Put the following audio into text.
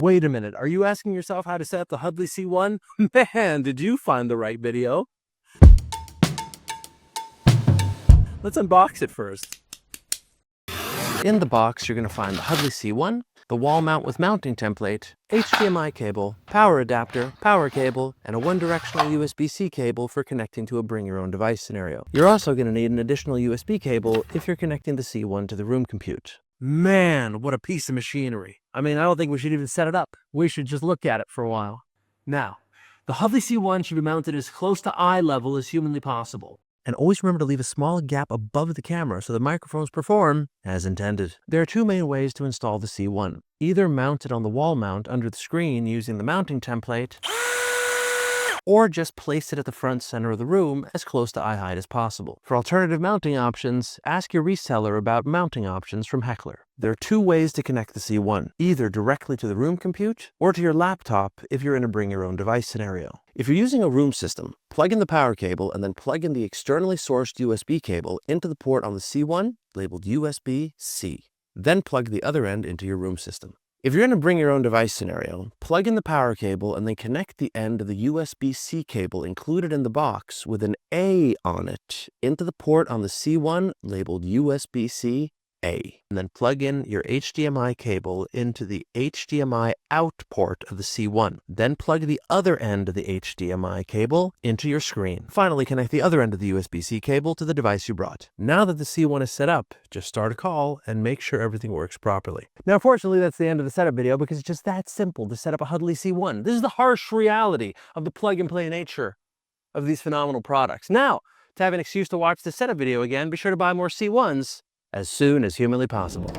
Wait a minute, are you asking yourself how to set up the Huddly C1? Man, did you find the right video? Let's unbox it first. In the box, you're going to find the Huddly C1, the wall mount with mounting template, HDMI cable, power adapter, power cable, and a one-directional USB-C cable for connecting to a bring-your-own-device scenario. You're also going to need an additional USB cable if you're connecting the C1 to the room compute. Man, what a piece of machinery. I mean, I don't think we should even set it up. We should just look at it for a while. Now, the Huddly C1 should be mounted as close to eye level as humanly possible. And always remember to leave a small gap above the camera so the microphones perform as intended. There are two main ways to install the C1. Either mount it on the wall mount under the screen using the mounting template, or just place it at the front center of the room as close to eye height as possible. For alternative mounting options, ask your reseller about mounting options from Heckler. There are two ways to connect the C1, either directly to the room compute or to your laptop if you're in a bring-your-own-device scenario. If you're using a room system, plug in the power cable and then plug in the externally sourced USB cable into the port on the C1 labeled USB-C. Then plug the other end into your room system. If you're in a bring-your-own-device scenario, plug in the power cable and then connect the end of the USB-C cable included in the box with an A on it into the port on the C1 labeled USB-C A. And then plug in your HDMI cable into the HDMI out port of the C1. Then plug the other end of the HDMI cable into your screen. Finally, connect the other end of the USB-C cable to the device you brought. Now that the C1 is set up, just start a call and make sure everything works properly. Now, fortunately, that's the end of the setup video because it's just that simple to set up a Huddly C1. This is the harsh reality of the plug-and-play nature of these phenomenal products. Now, to have an excuse to watch the setup video again, be sure to buy more C1s as soon as humanly possible.